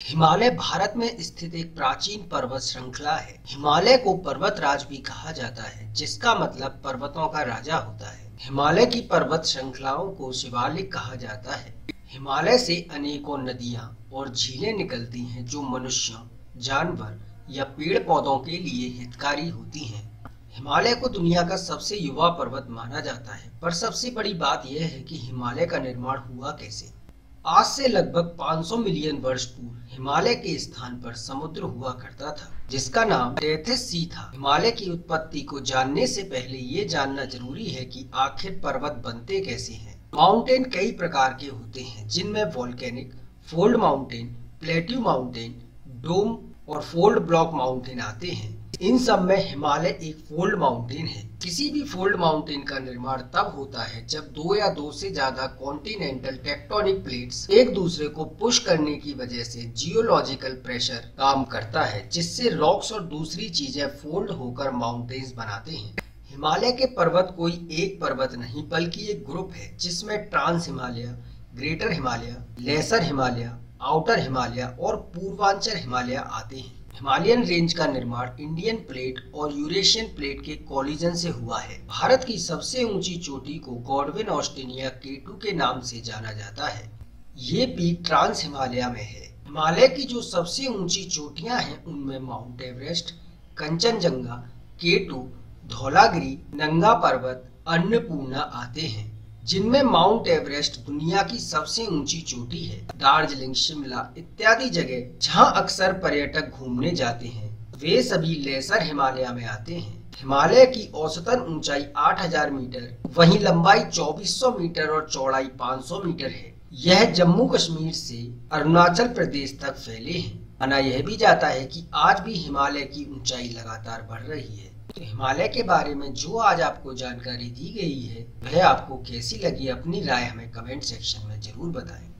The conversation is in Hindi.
हिमालय भारत में स्थित एक प्राचीन पर्वत श्रृंखला है। हिमालय को पर्वतराज भी कहा जाता है, जिसका मतलब पर्वतों का राजा होता है। हिमालय की पर्वत श्रृंखलाओं को शिवालिक कहा जाता है। हिमालय से अनेकों नदियां और झीलें निकलती हैं, जो मनुष्यों, जानवर या पेड़ पौधों के लिए हितकारी होती हैं। हिमालय को दुनिया का सबसे युवा पर्वत माना जाता है, पर सबसे बड़ी बात यह है कि हिमालय का निर्माण हुआ कैसे। आज से लगभग 500 मिलियन वर्ष पूर्व हिमालय के स्थान पर समुद्र हुआ करता था, जिसका नाम टेथिस सी था। हिमालय की उत्पत्ति को जानने से पहले ये जानना जरूरी है कि आखिर पर्वत बनते कैसे हैं। माउंटेन कई प्रकार के होते हैं, जिनमें volcanic, fold mountain, plateau mountain, dome और फोल्ड ब्लॉक माउंटेन आते हैं। इन सब में हिमालय एक फोल्ड माउंटेन है। किसी भी फोल्ड माउंटेन का निर्माण तब होता है जब दो या दो से ज्यादा कॉन्टिनेंटल टेक्टोनिक प्लेट्स एक दूसरे को पुश करने की वजह से जियोलॉजिकल प्रेशर काम करता है, जिससे रॉक्स और दूसरी चीजें फोल्ड होकर माउंटेन्स बनाते हैं। हिमालय के पर्वत कोई एक पर्वत नहीं, बल्कि एक ग्रुप है, जिसमें trans Himalaya, greater Himalaya, lesser Himalaya, outer Himalaya और पूर्वांचल हिमालय आते हैं। हिमालयन रेंज का निर्माण इंडियन प्लेट और यूरेशियन प्लेट के कोलिजन से हुआ है। भारत की सबसे ऊंची चोटी को गॉडविन ऑस्टिनिया केटू के नाम से जाना जाता है। ये पीक ट्रांस हिमालय में है। हिमालय की जो सबसे ऊंची चोटियां हैं, उनमें माउंट एवरेस्ट, कंचनजंगा, केटू, धौलागिरी, नंगा पर्वत, अन्नपूर्णा आते हैं। जिनमें माउंट एवरेस्ट दुनिया की सबसे ऊंची चोटी है। दार्जिलिंग, शिमला इत्यादि जगह जहां अक्सर पर्यटक घूमने जाते हैं, वे सभी लेसर हिमालय में आते हैं। हिमालय की औसतन ऊंचाई 8000 मीटर, वहीं लंबाई 2400 मीटर और चौड़ाई 500 मीटर है। यह जम्मू कश्मीर से अरुणाचल प्रदेश तक फैले हैं। माना यह भी जाता है कि आज भी हिमालय की ऊंचाई लगातार बढ़ रही है। तो हिमालय के बारे में जो आज आपको जानकारी दी गई है, वह आपको कैसी लगी, अपनी राय हमें कमेंट सेक्शन में जरूर बताएं।